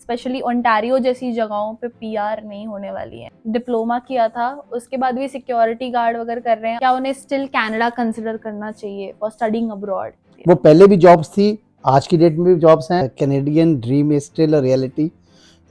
Specially Ontario जैसी जगहों पे पीआर नहीं होने वाली है। डिप्लोमा किया था, उसके बाद भी सिक्योरिटी गार्ड वगैरह कर रहे हैं, क्या उन्हें स्टिल कनाडा कंसिडर करना चाहिए फॉर स्टडीइंग अब्रॉड? वो पहले भी जॉब्स थी, आज की डेट में भी जॉब्स हैं। Canadian dream is still a reality.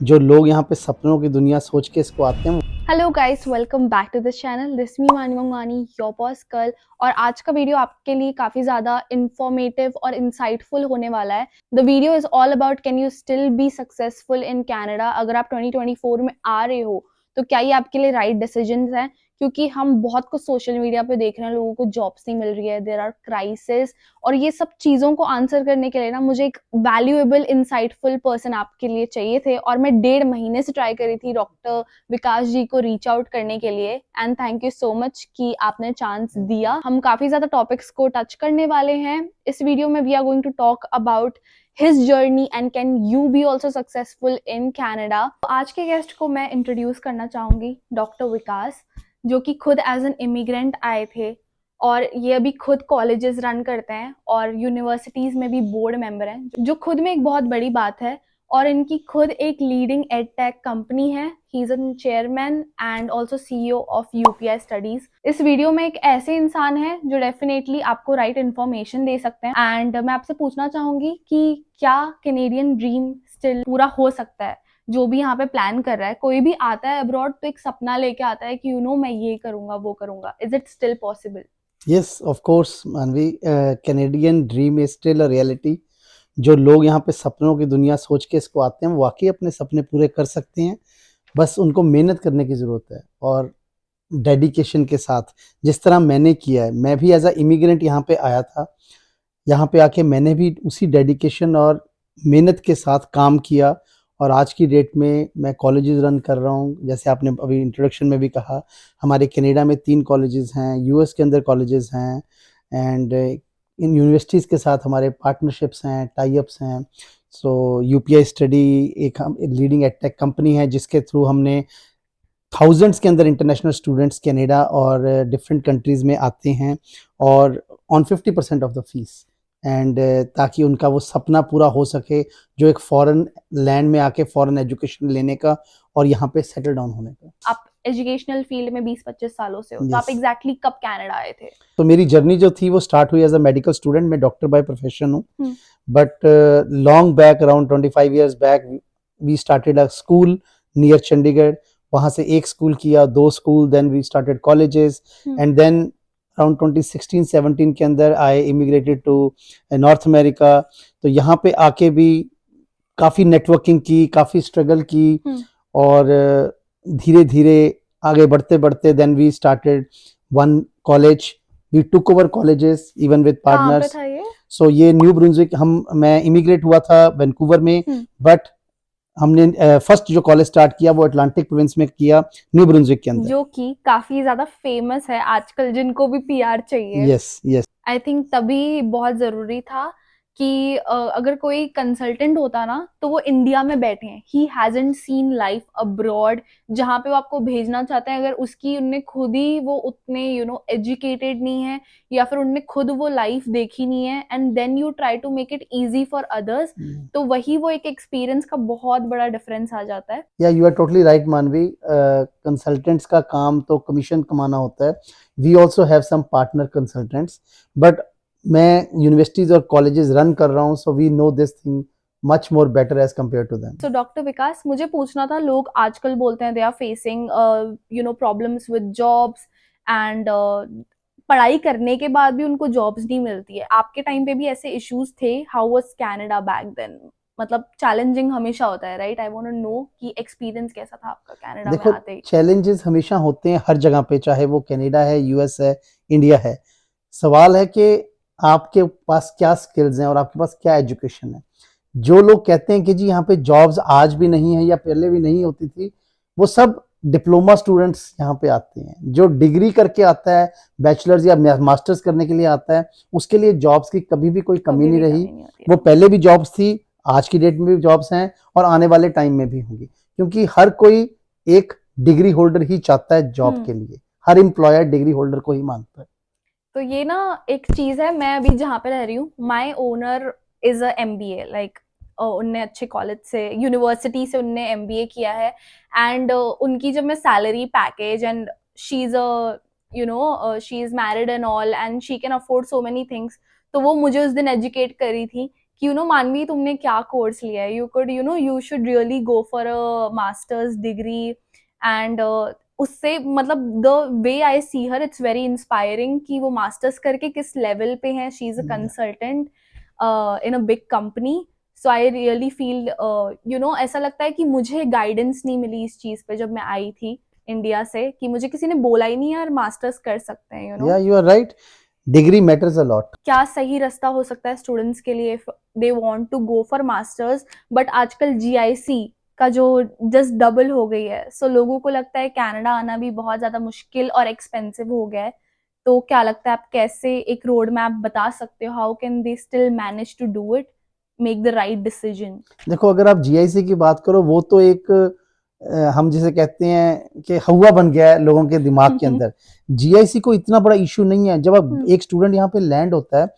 जो लोग यहाँ पे सपनों की दुनिया सोच के इसको आते हैं। Hello guys, welcome back to this channel. This me मानी मंगवानी, योर बॉस गर्ल। और आज का वीडियो आपके लिए काफी ज्यादा इंफॉर्मेटिव और इंसाइटफुल होने वाला है। The video is all about can you still be successful in Canada. अगर आप 2024 में आ रहे हो तो क्या ये आपके लिए राइट डिसीजंस हैं? क्योंकि हम बहुत कुछ सोशल मीडिया पे देख रहे हैं, लोगों को जॉब्स नहीं मिल रही है, देयर आर क्राइसिस, और ये सब चीजों को आंसर करने के लिए ना मुझे एक वैल्यूएबल इंसाइटफुल पर्सन आपके लिए चाहिए थे। और मैं 1.5 महीने से ट्राई करी थी डॉक्टर विकास जी को रीच आउट करने के लिए, and thank you so much कि आपने चांस दिया। हम काफी ज्यादा टॉपिक्स को टच करने वाले हैं इस वीडियो में। We are going to talk about his journey and can you be also successful in Canada। आज के गेस्ट को मैं इंट्रोड्यूस करना चाहूंगी, डॉक्टर विकास, जो कि खुद एज एन इमिग्रेंट आए थे और ये अभी खुद कॉलेजेस रन करते हैं और यूनिवर्सिटीज में भी बोर्ड मेंबर हैं, जो खुद में एक बहुत बड़ी बात है। और इनकी खुद एक लीडिंग एडटेक कंपनी है। He is an chairman and also CEO of UPI studies. इस वीडियो में एक ऐसे इंसान है जो डेफिनेटली आपको राइट इन्फॉर्मेशन दे सकते हैं। एंड मैं आपसे पूछना चाहूंगी कि क्या कैनेडियन ड्रीम स्टिल पूरा हो सकता है? जो भी यहाँ पे प्लान कर रहा है, कोई भी आता है अब्रॉड तो एक सपना लेके आता है कि मैं ये करूंगा वो करूंगा। Is it still possible? Yes, of course Manvi, Canadian dream is still a reality. जो लोग यहाँ पे सपनों की दुनिया सोच के इसको आते हैं, वो वाकई अपने सपने पूरे कर सकते हैं। बस उनको मेहनत करने की ज़रूरत है और डेडिकेशन के साथ, जिस तरह मैंने किया है। मैं भी एज अ इमिग्रेंट यहाँ पे आया था। यहाँ पे आके मैंने भी उसी डेडिकेशन और मेहनत के साथ काम किया और आज की डेट में मैं कॉलेजेस रन कर रहा हूँ। जैसे आपने अभी इंट्रोडक्शन में भी कहा, हमारे कनाडा में 3 कॉलेजेस हैं, यूएस के अंदर कॉलेजेस हैं, एंड इन यूनिवर्सिटीज़ के साथ हमारे पार्टनरशिप्स हैं, टाई अप्स हैं। सो यूपीआई स्टडी एक लीडिंग एडटेक कंपनी है, जिसके थ्रू हमने थाउजेंड्स के अंदर इंटरनेशनल स्टूडेंट्स कनाडा और डिफरेंट कंट्रीज़ में आते हैं और on 50% of the fees, and ताकि उनका वो सपना पूरा हो सके, जो एक फॉरेन लैंड में आके फॉरेन एजुकेशन लेने का और यहाँ पे सेटल डाउन होने का। आप एजुकेशनल फील्ड में 20-25 सालों से हो, तो आप एग्जैक्टली कब कनाडा आए थे? तो मेरी जर्नी जो थी वो स्टार्ट हुई एज अ मेडिकल स्टूडेंट। मैं डॉक्टर बाय प्रोफेशन हूँ, but long back, around 25 years back, we started a school near Chandigarh. वहाँ से एक स्कूल किया, 2 school, then we started colleges, and then around 2016-17 के अंदर I immigrated to North America. तो यहाँ पे आके भी काफ़ी नेटवर्किंग की, काफ़ी स्ट्रगल की, और धीरे धीरे आगे बढ़ते बढ़ते then we started one college. We took over colleges even with partners. So ये न्यू ब्रुंसविक, मैं इमिग्रेट हुआ था वैंकूवर में, बट हमने फर्स्ट जो कॉलेज स्टार्ट किया वो अटलांटिक प्रोविंस में किया, न्यू ब्रुंसविक के अंदर, जो कि काफी ज्यादा फेमस है आजकल, जिनको भी पीआर चाहिए। Yes yes. आई थिंक तभी बहुत जरूरी था कि अगर कोई कंसल्टेंट होता ना तो वो इंडिया में बैठे हैं, he hasn't seen life abroad, जहाँ पे वो आपको भेजना चाहते हैं, अगर उसकी उनने खुद ही वो उतने एजुकेटेड नहीं है या फिर उनने खुद वो लाइफ देखी नहीं है, and then you try to make it easy for others, तो वही वो एक एक्सपीरियंस का बहुत बड़ा डिफरेंस आ जाता है। Yeah you are totally right Manvi. Consultants का काम तो कमीशन कमाना होता है। We also have some partner consultants, but मैं यूनिवर्सिटीज और कॉलेजेस रन कर रहा हूँ, so we know this thing much more better as compared to them. So doctor Vikas, मुझे पूछना था, लोग आजकल बोलते हैं they are facing problems with jobs and पढ़ाई करने के बाद भी उनको जॉब्स नहीं मिलती है। आपके टाइम पे भी ऐसे इश्यूज थे? How was Canada back then? मतलब चैलेंजिंग हमेशा होता है, right? I want to know कि एक्सपीरियंस कैसा था आपका कनाडा में आते ही। चैलेंजेस हमेशा होते हैं हर जगह पे, चाहे वो कनाडा है, यूएस है, इंडिया है। सवाल है कि आपके पास क्या स्किल्स हैं और आपके पास क्या एजुकेशन है। जो लोग कहते हैं कि जी यहाँ पे जॉब्स आज भी नहीं है या पहले भी नहीं होती थी, वो सब डिप्लोमा स्टूडेंट्स यहाँ पे आते हैं। जो डिग्री करके आता है, बैचलर्स या मास्टर्स करने के लिए आता है, उसके लिए जॉब्स की कभी भी कोई कमी नहीं रही। वो पहले भी जॉब्स थी, आज की डेट में भी जॉब्स हैं और आने वाले टाइम में भी होंगी, क्योंकि हर कोई एक डिग्री होल्डर ही चाहता है जॉब के लिए। हर एम्प्लॉयर डिग्री होल्डर को ही मानता है। तो ये ना एक चीज है, मैं अभी जहाँ पे रह रही हूँ, my owner is a MBA, like उनने अच्छे कॉलेज से, यूनिवर्सिटी से उनने एमबीए किया है, एंड उनकी जब मैं salary package, and she is a she is married and all, and she can afford so many things, तो वो मुझे उस दिन एजुकेट करी थी कि मानवी तुमने क्या कोर्स लिया है, you could you should really go for a master's degree, and उससे मतलब the way I see her, it's very inspiring कि वो मास्टर्स करके किस लेवल पे है, she is a consultant in a big company. So I really feel ऐसा लगता है कि मुझे गाइडेंस नहीं मिली इस चीज पे जब मैं आई थी इंडिया से, कि मुझे किसी ने बोला ही नहीं यार मास्टर्स कर सकते हैं, या you are right, degree matters a lot. क्या सही रास्ता हो सकता है स्टूडेंट्स के लिए if they want to go for master's, but आजकल जीआईसी का जो जस्ट डबल हो गई है, सो लोगों को लगता है कनाडा आना भी बहुत ज्यादा मुश्किल और एक्सपेंसिव हो गया है। तो क्या लगता है आप कैसे एक रोड मैप बता सकते हो, how can they still manage to do it, make the right decision? देखो, अगर आप जीआईसी की बात करो, वो तो एक हम जिसे कहते हैं कि हवा बन गया है लोगों के दिमाग के अंदर। जीआईसी को इतना बड़ा इशू नहीं है। जब अब एक स्टूडेंट यहाँ पे लैंड होता है,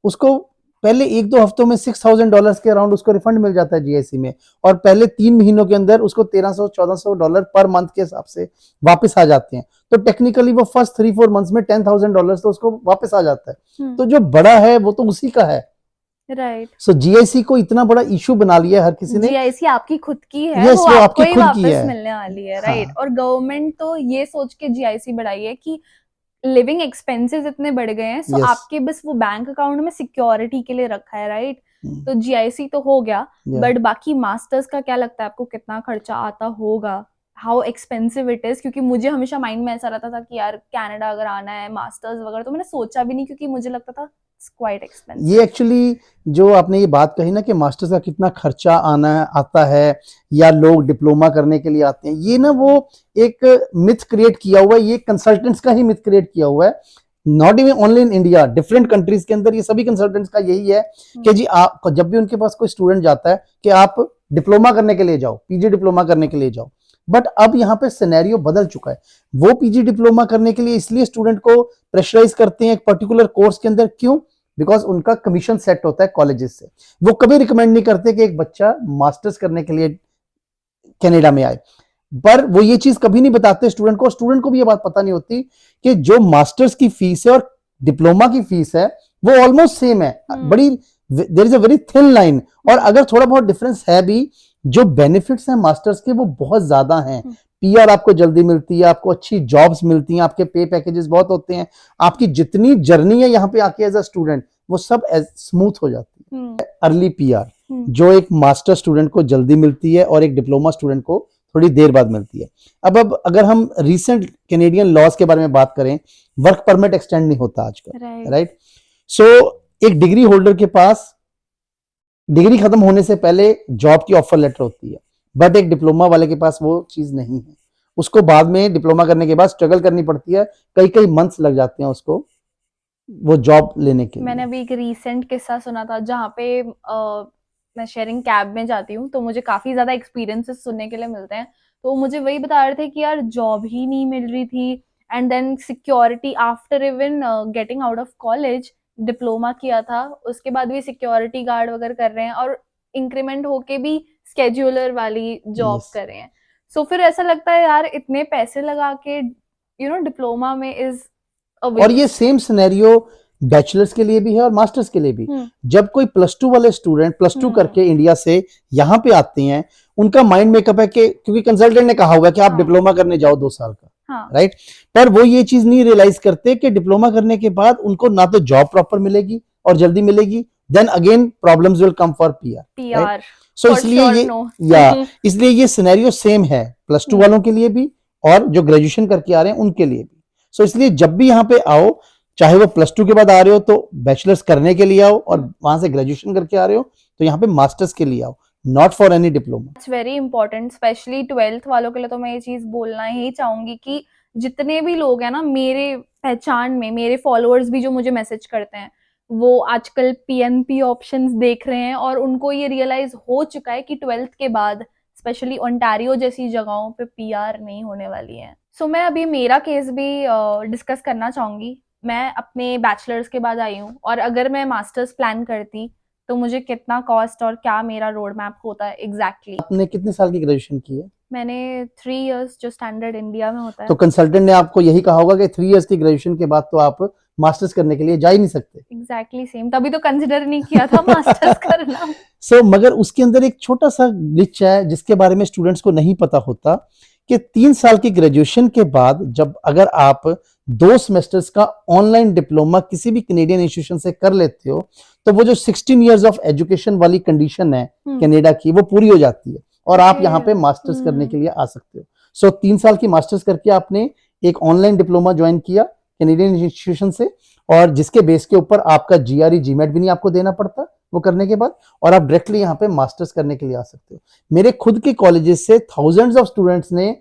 उसको पहले 1-2 हफ्तों में $6,000 के अराउंड उसको रिफंड मिल जाता है जीआईसी में, और पहले 3 महीनों के अंदर उसको $1,300-1,400 पर मंथ के हिसाब से वापस आ जाते हैं। तो टेक्निकली वो फर्स्ट 3-4 मंथ्स में $10,000 तो उसको वापस आ जाता है। तो जो बड़ा है वो तो उसी का है। राइट। सो जीआईसी को इतना बड़ा इशू बना लिया हर किसी ने। जीआईसी आपकी खुद की है, यस, वो वो आपको आपकी ही खुद की वापस है। मिलने वाली है, हाँ, राइट। और गवर्नमेंट तो ये सोच के जीआईसी बढ़ाई है कि लिविंग एक्सपेंसेस इतने बढ़ गए हैं, सो यस, आपके बस वो बैंक अकाउंट में सिक्योरिटी के लिए रखा है, राइट। तो या जीआईसी तो हो गया, बट बाकी मास्टर्स का क्या लगता है आपको, कितना खर्चा आता होगा, हाउ एक्सपेंसिव इट इज? क्योंकि मुझे हमेशा माइंड में ऐसा रहता था कि यार कनाडा अगर आना है मास्टर्स वगैरह, तो मैंने सोचा भी नहीं, क्योंकि मुझे लगता था इट्स क्वाइट ये एक्सपेंसिव। एक्चुअली जो आपने ये बात कही ना कि मास्टर्स का कितना खर्चा आता है, या लोग डिप्लोमा करने के लिए आते हैं, ये ना वो एक मिथ क्रिएट किया हुआ है। ये कंसल्टेंट्स का ही मिथ क्रिएट किया हुआ है। Not even only in India, different countries के अंदर ये सभी कंसल्टेंट्स का यही है कि जी आप जब भी उनके पास कोई स्टूडेंट जाता है कि आप डिप्लोमा करने के लिए जाओ, पीजी डिप्लोमा करने के लिए जाओ। बट अब यहाँ पे सिनेरियो बदल चुका है। वो पीजी डिप्लोमा करने के लिए इसलिए स्टूडेंट को प्रेशराइज करते हैं एक पर्टिकुलर कोर्स के अंदर, क्यों? बिकॉज उनका कमीशन सेट होता है कॉलेजेस से। वो कभी रिकमेंड नहीं करते कि एक बच्चा मास्टर्स करने के लिए कनाडा में आए। पर वो ये चीज कभी नहीं बताते स्टूडेंट को। स्टूडेंट को भी ये बात पता नहीं होती कि जो मास्टर्स की फीस है और डिप्लोमा की फीस है वो ऑलमोस्ट सेम है। बड़ी there is a very thin line. और अगर थोड़ा बहुत डिफरेंस है भी, जो बेनिफिट्स हैं मास्टर्स के वो बहुत ज्यादा हैं। पीआर आपको जल्दी मिलती है, आपको अच्छी जॉब्स मिलती हैं, आपके पे पैकेजेस बहुत होते हैं, आपकी जितनी जर्नी है यहाँ पे आके एज अ स्टूडेंट वो सब स्मूथ हो जाती है। अर्ली पीआर जो एक मास्टर स्टूडेंट को जल्दी मिलती है और एक डिप्लोमा स्टूडेंट को थोड़ी देर बाद मिलती है। अब अगर हम रिसेंट कैनेडियन लॉज के बारे में बात करें, वर्क परमिट एक्सटेंड नहीं होता आजकल, राइट। सो एक डिग्री होल्डर के पास डिग्री खत्म होने से पहले जॉब की ऑफर लेटर होती है, बट एक डिप्लोमा वाले के पास वो चीज नहीं है। उसको बाद में डिप्लोमा करने के बाद स्ट्रगल करनी पड़ती है, कई कई मंथ्स लग जाते हैं उसको वो जॉब लेने के लिए। मैंने अभी एक रीसेंट किस्सा सुना था जहाँ पे मैं शेयरिंग कैब में जाती हूँ, तो मुझे काफी ज्यादा एक्सपीरियंसेस सुनने के लिए मिलते हैं। तो मुझे वही बता रहे थे कि यार जॉब ही नहीं मिल रही थी, and then security after even getting out of college, diploma किया था उसके बाद भी सिक्योरिटी गार्ड वगैरह कर रहे हैं, और इंक्रीमेंट होके भी स्केड्यूलर वाली जॉब Yes. कर रहे हैं। सो फिर ऐसा लगता है यार इतने पैसे लगा के डिप्लोमा में इज और ये सेम सिनेरियो बैचलर्स के लिए भी है और मास्टर्स के लिए भी। जब कोई +2 वाले स्टूडेंट +2 करके इंडिया से यहाँ पे आते हैं, उनका माइंड मेकअप है कि क्योंकि कंसल्टेंट ने कहा हुआ है कि आप डिप्लोमा करने जाओ 2 साल का, राइट। पर वो ये चीज नहीं रियलाइज करते कि डिप्लोमा करने के बाद उनको ना तो जॉब प्रॉपर मिलेगी और जल्दी मिलेगी, then again problems will come for PR. So इसलिए ये सिनेरियो सेम है +2 वालों के लिए भी और जो ग्रेजुएशन करके आ रहे हैं उनके लिए भी। सो इसलिए जब भी यहाँ पे आओ, चाहे वो +2 के बाद आ रहे हो तो बैचलर्स करने के लिए आओ, और वहां से ग्रेजुएशन करके आ रहे हो तो यहाँ पे मास्टर्स के लिए आओ, not for any diploma. It's very important, specially 12th वालों के लिए तो मैं ये चीज बोलना ही चाहूंगी कि जितने भी लोग हैं ना मेरे पहचान में, मेरे फॉलोअर्स भी जो मुझे मैसेज करते हैं, वो आजकल पीएनपी ऑप्शंस देख रहे हैं, और उनको ये रियलाइज हो चुका है कि 12th के बाद स्पेशली ओंटारियो जैसी जगहों पे पीआर नहीं होने वाली है। सो मैं अभी मेरा केस भी डिस्कस करना चाहूंगी। मैं अपने बैचलर्स के बाद आई हूँ, और अगर मैं मास्टर्स प्लान करती तो मुझे कितना कॉस्ट और क्या मेरा रोड मैप होता है एग्जैक्टली। आपने कितने साल की ग्रेजुएशन की है? मैंने 3 इयर्स जो स्टैंडर्ड इंडिया में होता तो है। कंसल्टेंट ने आपको यही कहा होगा कि 3 इयर्स की ग्रेजुएशन के बाद तो आप मास्टर्स करने के लिए जा ही नहीं सकते। एग्जैक्टली सेम, तभी तो कंसिडर नहीं किया था मास्टर्स करना। सो मगर उसके अंदर एक छोटा सा ग्लिच है जिसके बारे में स्टूडेंट्स को नहीं पता होता कि 3 साल की ग्रेजुएशन के बाद जब अगर आप 2 सेमेस्टर्स का ऑनलाइन डिप्लोमा किसी भी कैनेडियन इंस्टीट्यूशन से कर लेते हो तो वो जो 16 इयर्स ऑफ एजुकेशन वाली कंडीशन है कनाडा की वो पूरी हो जाती है और आप यहाँ पे मास्टर्स करने के लिए आ सकते हो। सो 3 साल की मास्टर्स करके आपने एक ऑनलाइन डिप्लोमा ज्वाइन किया कैनेडियन इंस्टीट्यूशन से और जिसके बेस के ऊपर आपका जीआरई जीमेट भी नहीं आपको देना पड़ता वो करने के बाद और आप डायरेक्टली यहाँ पे मास्टर्स करने के लिए आ सकते हो। मेरे खुद के कॉलेजेस से थाउजेंड्स ऑफ स्टूडेंट्स ने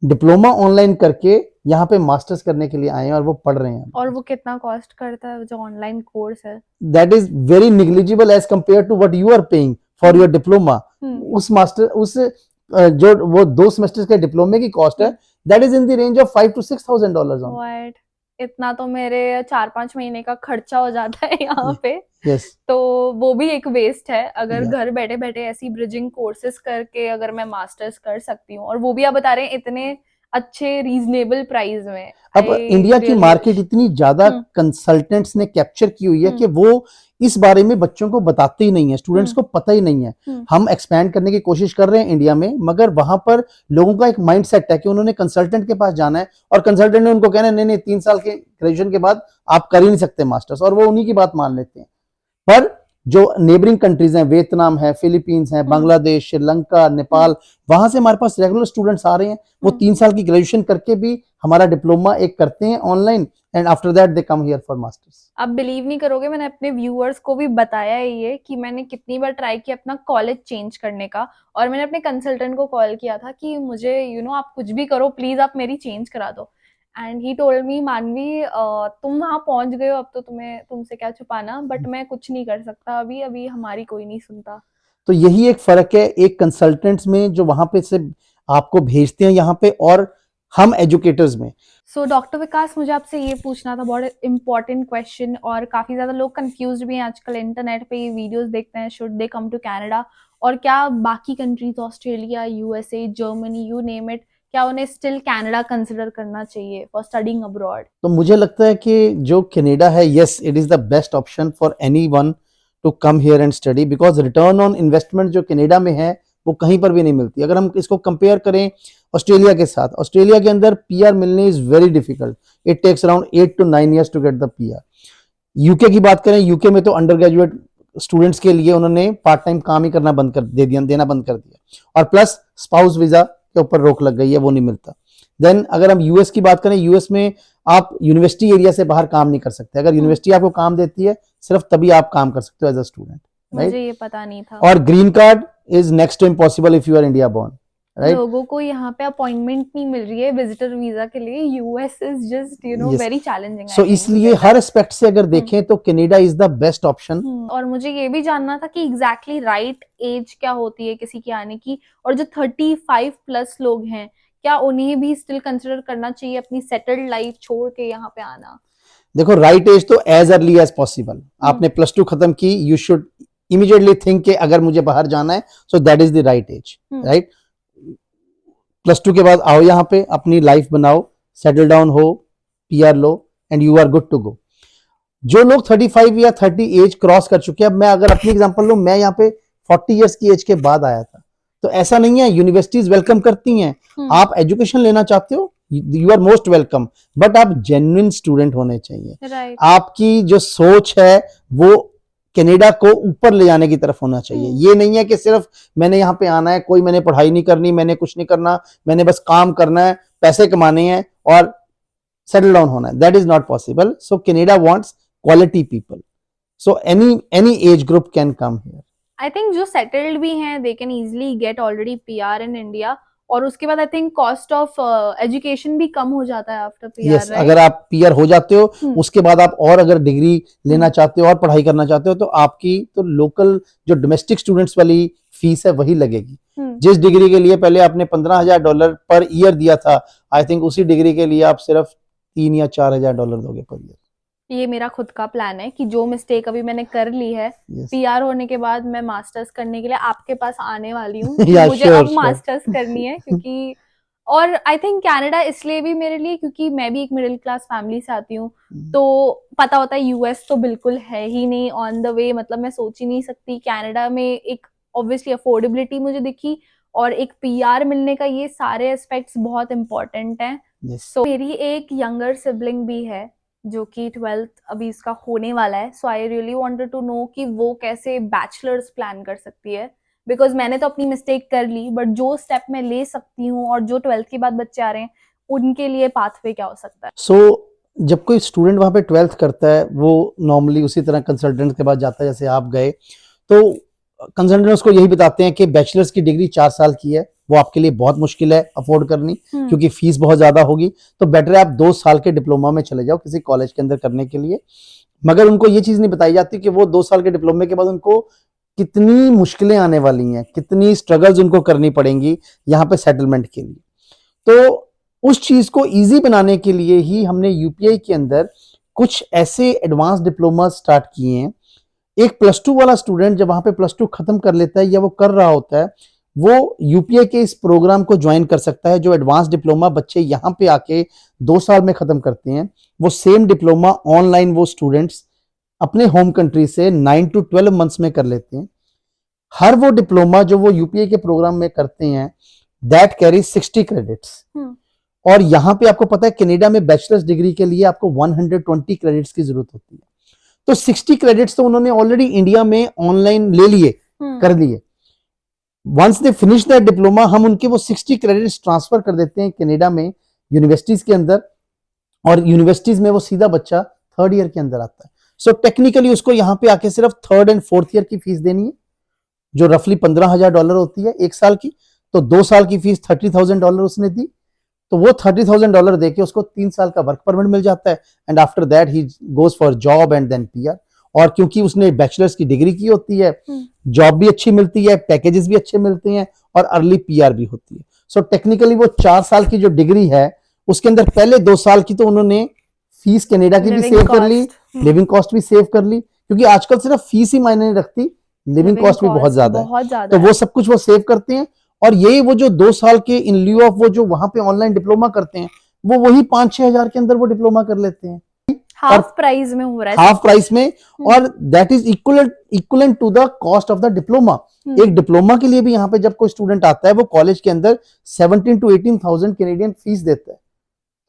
डिप्लोमा ऑनलाइन करके यहाँ पे मास्टर्स करने के लिए आए हैं और वो पढ़ रहे हैं। और वो कितना कॉस्ट करता है जो ऑनलाइन कोर्स है? That is very negligible as compare to what you are paying for your diploma. उस मास्टर उस जो वो 2 सेमेस्टर्स के डिप्लोमे की कॉस्ट है that is in the range of $5,000 to $6,000 इतना तो मेरे 4-5 महीने का खर्चा हो जाता है यहाँ पे। yes. तो वो भी एक वेस्ट है अगर Yeah. घर बैठे बैठे ऐसी ब्रिजिंग कोर्सेज करके अगर मैं मास्टर्स कर सकती हूँ और वो भी आप बता रहे हैं इतने अच्छे रीजनेबल प्राइस में। अब इंडिया की मार्केट इतनी ज्यादा कंसल्टेंट्स ने कैप्चर की हुई है कि वो इस बारे में बच्चों को बताते ही नहीं है, स्टूडेंट्स को पता ही नहीं है। हम एक्सपैंड करने की कोशिश कर रहे हैं इंडिया में मगर वहां पर लोगों का एक माइंडसेट है कि उन्होंने कंसल्टेंट के पास जाना है और कंसल्टेंट ने उनको कहना है नहीं नहीं 3 साल के ग्रेजुएशन के बाद आप कर ही नहीं सकते मास्टर्स और वो उन्हीं की बात मान लेते हैं। पर जो नेबरिंग कंट्रीज हैं वियतनाम है, फिलीपींस है, बांग्लादेश, श्रीलंका, नेपाल, वहां से हमारे पास रेगुलर स्टूडेंट्स आ रहे हैं। वो 3 साल की ग्रेजुएशन करके भी हमारा डिप्लोमा एक करते हैं online and after that they come here for masters. आप बिलीव नहीं करोगे मैंने अपने व्यूअर्स को भी बताया है ये कि मैंने कितनी बार ट्राई किया अपना कॉलेज चेंज करने का और मैंने अपने कंसल्टेंट को कॉल किया था कि मुझे आप कुछ भी करो प्लीज आप मेरी चेंज करा दो। एंड ही टोल्ड मी मानवी तुम वहां पहुंच गए हो अब तो तुमसे क्या छुपाना, बट मैं कुछ नहीं कर सकता अभी हमारी कोई नहीं सुनता। तो यही एक फर्क है एक कंसल्टेंट्स में जो वहां पे से आपको भेजते हैं यहाँ पे और हम एजुकेटर्स में। सो डॉक्टर विकास मुझे आपसे ये पूछना था बहुत इंपॉर्टेंट क्वेश्चन और काफी ज्यादा लोग कंफ्यूज भी हैं आजकल इंटरनेट पे ये वीडियोस देखते हैं should they come to Canada और क्या बाकी countries Australia USA Germany you name it क्या उन्हें स्टिल कनाडा कंसिडर करना चाहिए फॉर स्टडीइंग अब्रॉड? तो मुझे लगता है कि जो कनाडा है yes it is the best option for anyone to come here and study because return on investment जो कनाडा में है वो कहीं पर भी नहीं मिलती। अगर हम इसको कंपेयर करें ऑस्ट्रेलिया के साथ, ऑस्ट्रेलिया के अंदर पीआर मिलने is very difficult, it takes around 8 to 9 years to get the PR. UK की बात करें, यूके में तो अंडर ग्रेजुएट स्टूडेंट्स के लिए उन्होंने पार्ट टाइम काम ही करना देना बंद कर दिया और प्लस स्पाउस वीजा के ऊपर रोक लग गई है, वो नहीं मिलता। देन अगर हम यूएस की बात करें, यूएस में आप यूनिवर्सिटी एरिया से बाहर काम नहीं कर सकते। अगर यूनिवर्सिटी आपको काम देती है सिर्फ तभी आप काम कर सकते हो एज अ स्टूडेंट। मुझे ये पता नहीं था। और green card is next to impossible if you are India born. Right? लोगों को यहाँ पे अपॉइंटमेंट नहीं मिल रही है विजिटर वीजा के लिए। US is just very challenging. So इसलिए हर एस्पेक्ट से अगर देखें तो Canada is the best option. और मुझे ये भी जानना था कि एग्जैक्टली राइट एज क्या होती है किसी की आने की और जो 35 प्लस लोग हैं क्या उन्हें भी स्टिल कंसिडर करना चाहिए अपनी सेटल्ड लाइफ छोड़ के यहाँ पे आना? देखो राइट एज तो एज अर्ली एज पॉसिबल। आपने +2 खत्म की, यू शुड इमीडिएटली थिंक कि अगर मुझे बाहर जाना है so that is the right age. Right, +2 के बाद आओ यहाँ पे अपनी लाइफ बनाओ, सेटल डाउन हो, पीआर लो and you are good to go. जो लोग 35 या 30 एज क्रॉस कर चुके हैं, अब मैं अगर अपनी एग्जांपल लूं, मैं यहाँ पे 40 इयर्स की एज के बाद आया था, तो ऐसा नहीं है, यूनिवर्सिटीज वेलकम करती हैं। आप एजुकेशन लेना चाहते हो, you are most welcome, but आप जेन्युइन स्टूडेंट होने चाहिए। आपकी जो सोच है वो कनाडा को ऊपर ले जाने की तरफ होना चाहिए। ये नहीं है कि सिर्फ मैंने यहाँ पे आना है, कोई मैंने पढ़ाई नहीं करनी, मैंने कुछ नहीं करना, मैंने बस काम करना है, पैसे कमाने हैं और सेटल डाउन होना है। That is not possible. So Canada wants quality people, so any age group can come here. I think जो सेटल्ड भी हैं they can easily get already PR in India और उसके बाद I think cost of education भी कम हो जाता है आफ्टर पीआर। यस, अगर आप पीआर हो जाते हो उसके बाद आप और अगर डिग्री लेना चाहते हो और पढ़ाई करना चाहते हो तो आपकी तो लोकल जो डोमेस्टिक स्टूडेंट्स वाली फीस है वही लगेगी। जिस डिग्री के लिए पहले आपने $15,000 पर ईयर दिया था, आई थिंक उसी डिग्री के लिए आप सिर्फ $3,000 या $4,000 दोगे पर ईयर। ये मेरा खुद का प्लान है कि जो मिस्टेक अभी मैंने कर ली है, यस पीआर होने के बाद मैं मास्टर्स करने के लिए आपके पास आने वाली हूँ कि या मुझे श्योर अब श्योर मास्टर्स करनी है, क्योंकि और आई थिंक कनाडा इसलिए भी मेरे लिए क्योंकि मैं भी एक मिडिल क्लास फैमिली से आती हूँ, तो पता होता है यूएस तो बिल्कुल है ही नहीं ऑन द वे, मतलब मैं सोच ही नहीं सकती। कनाडा में एक ऑब्वियसली अफोर्डेबिलिटी मुझे दिखी, और एक पीआर मिलने का ये सारे एस्पेक्ट्स बहुत इंपॉर्टेंट हैं। यस सो मेरी एक यंगर सिबलिंग भी है जो कि 12th अभी इसका होने वाला है, so I really wanted to know कि वो कैसे बैचलर्स प्लान कर सकती है, बिकॉज मैंने तो अपनी मिस्टेक कर ली, बट जो स्टेप मैं ले सकती हूँ और जो 12th के बाद बच्चे आ रहे हैं उनके लिए पाथवे क्या हो सकता है। सो जब कोई स्टूडेंट वहाँ पे 12th करता है वो नॉर्मली उसी तरह कंसल्टेंट के पास जाता है जैसे आप गए, तो कंसल्टेंट उसको यही बताते हैं कि बैचलर्स की डिग्री 4 साल की है, वो आपके लिए बहुत मुश्किल है अफोर्ड करनी क्योंकि फीस बहुत ज्यादा होगी, तो बेटर है आप 2 साल के डिप्लोमा में चले जाओ किसी कॉलेज के अंदर करने के लिए। मगर उनको ये चीज नहीं बताई जाती कि वो 2 साल के डिप्लोमे के बाद उनको कितनी मुश्किलें आने वाली हैं, कितनी स्ट्रगल्स उनको करनी पड़ेंगी यहाँ पे सेटलमेंट के लिए। तो उस चीज को इजी बनाने के लिए ही हमने यूपीआई के अंदर कुछ ऐसे एडवांस डिप्लोमा स्टार्ट किए हैं। एक प्लस 2 वाला स्टूडेंट जब वहां पे प्लस 2 खत्म कर लेता है या वो कर रहा होता है, वो यूपीआई के इस प्रोग्राम को ज्वाइन कर सकता है जो एडवांस डिप्लोमा बच्चे यहाँ पे आके 2 साल में खत्म करते हैं। वो सेम डिप्लोमा ऑनलाइन वो स्टूडेंट्स अपने होम कंट्री से 9 to 12 मंथ्स में कर लेते हैं। हर वो डिप्लोमा जो वो यूपीआई के प्रोग्राम में करते हैं दैट कैरी 60 क्रेडिट्स। और यहाँ पे आपको पता है कनाडा में बैचलर्स डिग्री के लिए आपको 120 क्रेडिट्स की जरूरत होती है, तो 60 क्रेडिट्स तो उन्होंने ऑलरेडी इंडिया में ऑनलाइन ले लिए, कर लिए। Once they finish that diploma हम उनके वो 60 क्रेडिट्स ट्रांसफर कर देते हैं कनाडा में यूनिवर्सिटीज के अंदर, और यूनिवर्सिटीज में वो सीधा बच्चा 3rd ईयर के अंदर आता है। सो टेक्निकली उसको यहाँ पे आके सिर्फ 3rd and 4th ईयर की फीस देनी है जो रफली $15,000 होती है 1 साल की, तो 2 साल की फीस $30,000 उसने दी, तो वो $30,000 देके उसको 3 साल का वर्क परमिट मिल जाता है and after that he goes for job and then PR. और क्योंकि उसने बैचलर्स की डिग्री की होती है, जॉब भी अच्छी मिलती है, पैकेजेस भी अच्छे मिलते हैं और अर्ली पीआर भी होती है। सो टेक्निकली वो 4 साल की जो डिग्री है उसके अंदर पहले 2 साल की तो उन्होंने फीस कनाडा की भी सेव कर ली, लिविंग कॉस्ट भी सेव कर ली, क्योंकि आजकल सिर्फ फीस ही मायने नहीं रखती, लिविंग कॉस्ट भी बहुत ज्यादा है, तो वो सब कुछ वो सेव करते हैं। और ये वो जो 2 साल के इन ल्यू ऑफ वो जो वहां पे ऑनलाइन डिप्लोमा करते हैं वो वही 5-6 हजार के अंदर वो डिप्लोमा कर लेते हैं, हाफ प्राइस में हो रहा है, हाफ प्राइस में, और that is equivalent to the cost of the diploma. एक डिप्लोमा के लिए भी यहाँ पे जब कोई स्टूडेंट आता है वो कॉलेज के अंदर 17 to 18,000 कैनेडियन फीस देता है,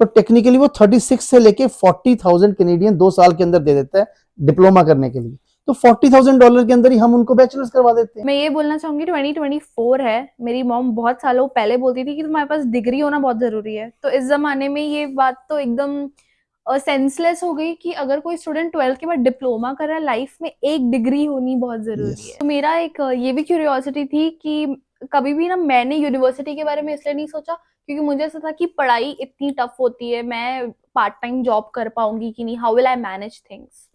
तो टेक्निकली वो 36 से लेके 40,000 कैनेडियन 2 साल के अंदर दे देता है डिप्लोमा करने के लिए, तो $40,000 के अंदर ही हम उनको बैचलर्स करवा देते हैं। मैं ये बोलना चाहूंगी 2024 है, मेरी मॉम बहुत सालों पहले बोलती थी कि तुम्हारे पास डिग्री होना बहुत जरूरी है, तो इस जमाने में ये बात तो एकदम सेंसलेस हो गई कि अगर कोई स्टूडेंट 12th के बाद डिप्लोमा कर रहा है, लाइफ में एक डिग्री होनी बहुत जरूरी है। तो मेरा एक ये भी क्यूरियोसिटी थी कि कभी भी ना मैंने यूनिवर्सिटी के बारे में इसलिए नहीं सोचा क्योंकि मुझे ऐसा था कि पढ़ाई इतनी टफ होती है, मैं पार्ट टाइम जॉब कर पाऊंगी कि नहीं, how will I manage things.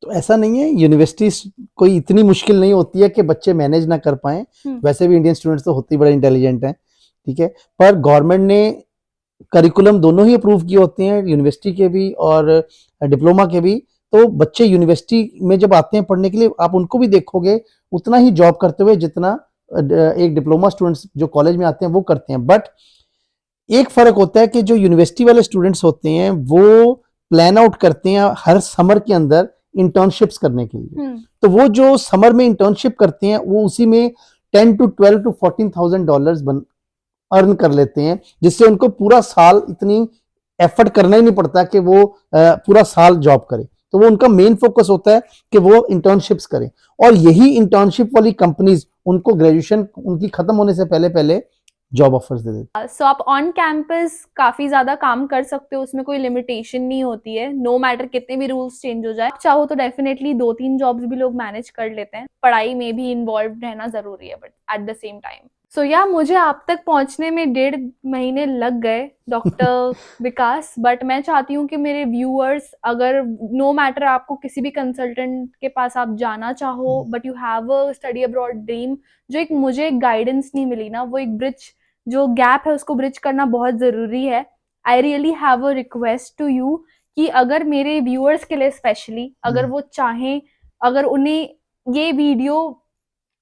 तो ऐसा नहीं है, यूनिवर्सिटी कोई इतनी मुश्किल नहीं होती है कि बच्चे मैनेज ना कर पाए, वैसे भी इंडियन स्टूडेंट्स तो होते ही बड़े इंटेलिजेंट हैं, ठीक है, पर गवर्नमेंट ने करिकुलम दोनों ही अप्रूव किए होते हैं, यूनिवर्सिटी के भी और डिप्लोमा के भी, तो बच्चे यूनिवर्सिटी में जब आते हैं पढ़ने के लिए आप उनको भी देखोगे उतना ही जॉब करते हुए जितना एक डिप्लोमा स्टूडेंट्स जो कॉलेज में आते हैं वो करते हैं। बट एक फर्क होता है कि जो यूनिवर्सिटी वाले स्टूडेंट्स होते हैं वो प्लान आउट करते हैं हर समर के अंदर इंटर्नशिप्स करने के लिए, तो वो जो समर में इंटर्नशिप करते हैं वो उसी में 10 to 12 to 14,000 डॉलर्स अर्न कर लेते हैं, जिससे उनको पूरा साल इतनी एफर्ट करना ही नहीं पड़ता कि वो पूरा साल जॉब करे, तो वो उनका मेन फोकस होता है कि वो इंटर्नशिप्स करें, और यही इंटर्नशिप वाली कंपनीज उनको ग्रेजुएशन उनकी खत्म होने से पहले पहले जॉब ऑफर्स दे देते। सो आप ऑन कैंपस काफी ज्यादा काम कर सकते हो, उसमें कोई लिमिटेशन नहीं होती है, नो मैटर कितने भी रूल्स चेंज हो जाए, चाहो तो डेफिनेटली 2-3 जॉब्स भी लोग मैनेज कर लेते हैं। पढ़ाई में भी इन्वॉल्व रहना जरूरी है but at the same time. So या मुझे आप तक पहुंचने में 1.5 महीने लग गए डॉक्टर विकास, बट मैं चाहती हूँ कि मेरे व्यूअर्स, अगर नो मैटर आपको किसी भी कंसल्टेंट के पास आप जाना चाहो but you have a study abroad dream, जो एक मुझे गाइडेंस नहीं मिली ना, वो एक ब्रिज जो गैप है उसको ब्रिज करना बहुत जरूरी है। I really have a request to you कि अगर मेरे व्यूअर्स के लिए स्पेशली अगर वो चाहें, अगर उन्हें ये वीडियो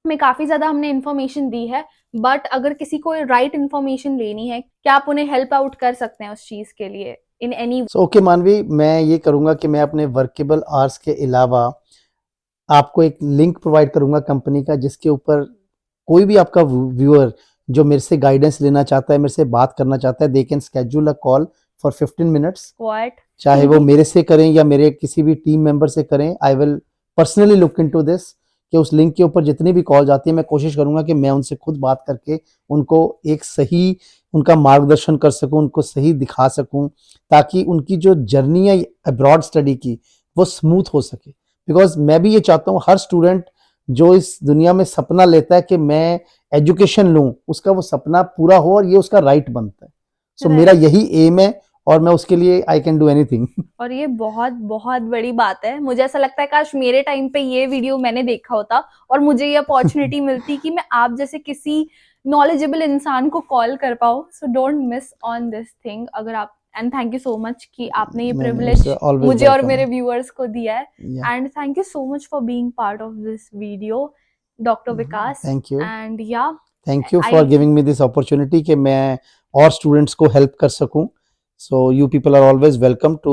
में काफी ज्यादा हमने इन्फॉर्मेशन दी है, बट अगर किसी को राइट इन्फॉर्मेशन लेनी है, क्या आप उन्हें हेल्प आउट कर सकते हैं उस चीज के लिए इन एनी? सो ओके मानवी, मैं ये करूंगा कि मैं अपने वर्केबल आवर्स के अलावा आपको एक लिंक प्रोवाइड करूंगा कंपनी का, जिसके ऊपर कोई भी आपका व्यूअर जो मेरे से गाइडेंस लेना चाहता है, मेरे से बात करना चाहता है, they can schedule a call for 15 minutes. What? चाहे वो मेरे से करें या मेरे किसी भी टीम मेंबर से करें, I will personally look into this कि उस लिंक के ऊपर जितनी भी कॉल जाती है, मैं कोशिश करूंगा कि मैं उनसे खुद बात करके उनको एक सही उनका मार्गदर्शन कर सकूं, उनको सही दिखा सकूं, ताकि उनकी जो जर्नी है अब्रॉड स्टडी की वो स्मूथ हो सके। बिकॉज मैं भी ये चाहता हूँ हर स्टूडेंट जो इस दुनिया में सपना लेता है कि मैं एजुकेशन लूं, उसका वो सपना पूरा हो और ये उसका राइट बनता है। सो मेरा यही एम है और मैं उसके लिए आई कैन डू एनीथिंग। और ये बहुत बहुत बड़ी बात है। मुझे ऐसा लगता है काश मेरे टाइम पे ये वीडियो मैंने देखा होता और मुझे ये अपॉर्चुनिटी मिलती कि मैं आप जैसे किसी नॉलेजेबल इंसान को कॉल कर पाऊँ। So don't miss on this thing. अगर आप, and thank you so much कि आपने ये प्रिविलेज मुझे और मेरे व्यूअर्स को दिया है। And thank you so much for being part of this video, doctor Vikas. Thank you, and yeah thank you for giving me this opportunity कि मैं और स्टूडेंट्स को हेल्प कर सकूं। So you people are always welcome to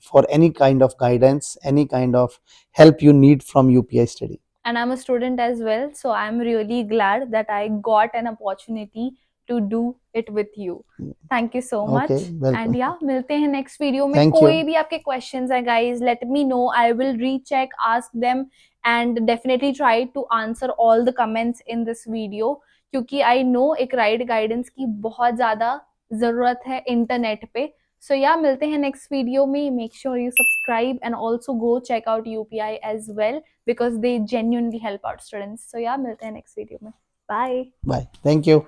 for any kind of guidance, any kind of help you need from UPI study. And I'm a student as well, so I'm really glad that I got an opportunity to do it with you. Thank you so much. Okay, welcome. And yeah, मिलते हैं next video में। Thank कोई you. भी आपके questions है guys, let me know. I will recheck, ask them, and definitely try to answer all the comments in this video, क्योंकि I know एक right guidance की बहुत ज़्यादा ज़रूरत है इंटरनेट पे। So yeah, मिलते हैं next video में। Make sure you subscribe and also go check out UPI as well, because they genuinely help out students. So yeah, मिलते हैं next video में। Bye. Bye. Thank you.